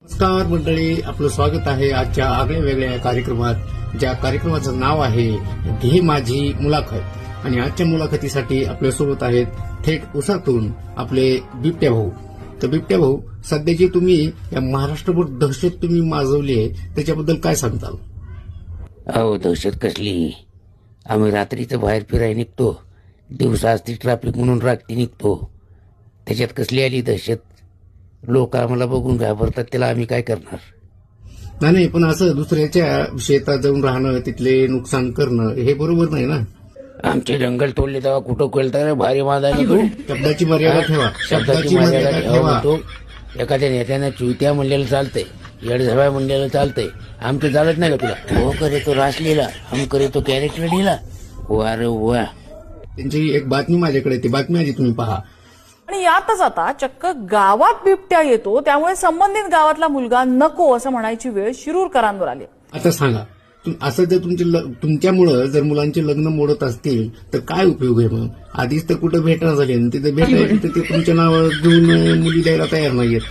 नमस्कार मंडळी, आपलं स्वागत आहे आजच्या आगळ्या वेगळ्या कार्यक्रमात. ज्या कार्यक्रमाचं नाव आहे घे माझी मुलाखत. आणि आजच्या मुलाखतीसाठी आपल्यासोबत आहेत थेट उसातून आपले बिबट्या भाऊ. तर बिबट्या भाऊ, सध्याची तुम्ही या महाराष्ट्रभर दहशत तुम्ही माजवली आहे, त्याच्याबद्दल काय सांगताल? अहो, दहशत कसली? आम्ही रात्रीचं बाहेर फिरायला निघतो, दिवसा असती ट्रॅफिक म्हणून रात्री निघतो. त्याच्यात कसली आली दहशत? लोक आम्हाला बघून घाबरतात, त्याला आम्ही काय करणार? नाही, पण असं दुसऱ्याच्या शेतात जाऊन राहणं, तिथले नुकसान करणं हे बरोबर नाही ना. आमचे जंगल तोडले तेव्हा कुठं कळतं रे भारी माजायला तू? शब्दाची मर्यादा ठेवा. शब्दाची मर्यादा ठेवा. तो एखाद्या नेत्यानं चुत्या म्हणलेलं चालतंय, येडझाव्या म्हणलेलं चालतंय, आमचं चालत नाही का तुला? हो करे तो रास लिहिला, हम करे तो कॅरेक्टर लिहिला. वा रे वा. त्यांची एक बातमी माझ्याकडे, ती बातमी आधी तुम्ही पहा. आणि यातच आता चक्क गावात बिबट्या येतो, त्यामुळे संबंधित गावातला मुलगा नको असं म्हणायची वेळ शिरूरकरांवर आली. आता सांगा, असं जर तुमच्यामुळं जर मुलांचे लग्न मोडत असतील तर काय उपयोग आहे? मग आधीच तर कुठं भेटणं झाली, तिथे भेटायची तर ते तुमच्या नावावर घेऊन मुली द्यायला तयार नाहीयेत,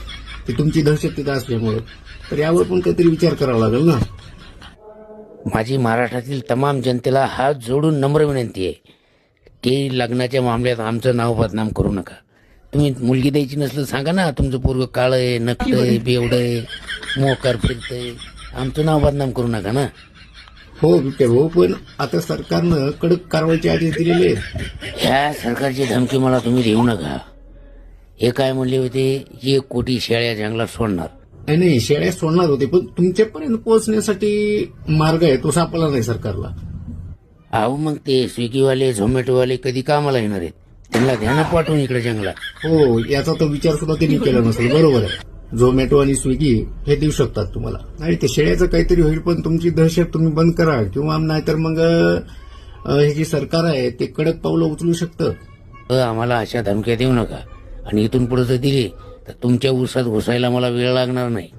ते तुमची दहशत तिथं असल्यामुळे. तर यावर पण काहीतरी विचार करावा लागेल ना. माझी महाराष्ट्रातील तमाम जनतेला हात जोडून नम्र विनंती आहे की लग्नाच्या मामल्यात आमचं नाव बदनाम करू नका. तुम्ही मुलगी द्यायची नसलं सांगा ना, तुमचं पोरगं काळं आहे, नकटंय, बेवडंय, मोकार फिरतंय, आमचं नाव बदनाम करू नका ना. हो बिबट्या भाऊ, पण आता सरकारनं कडक कारवाईचे आदेश दिलेले आहेत. ह्या सरकारची धमकी मला तुम्ही देऊ नका. हे काय म्हणले होते, 1 कोटी शेळ्या जंगलात सोडणार. नाही, शेळ्या सोडणार होते, पण तुमच्यापर्यंत पोहोचण्यासाठी मार्ग आहे, तो सापडला नाही सरकारला. अहो, मग ते स्विगीवाले झोमॅटोवाले कधी कामाला येणार आहेत? त्यांना ध्यानात पाठवून इकडे जंगलात. हो, याचा तो विचार सुद्धा त्यांनी केला नसेल. बरोबर आहे, झोमॅटो आणि स्विगी हे देऊ शकतात तुम्हाला. आणि ते शेळ्याचं काहीतरी होईल, पण तुमची दहशत तुम्ही बंद करा, किंवा नाहीतर मग हे जे सरकार आहे ते कडक पावलं उचलू शकतं. आम्हाला अशा धमक्या देऊ नका, आणि इथून पुढे जर दिली तर तुमच्या उसात घुसायला मला वेळ लागणार नाही.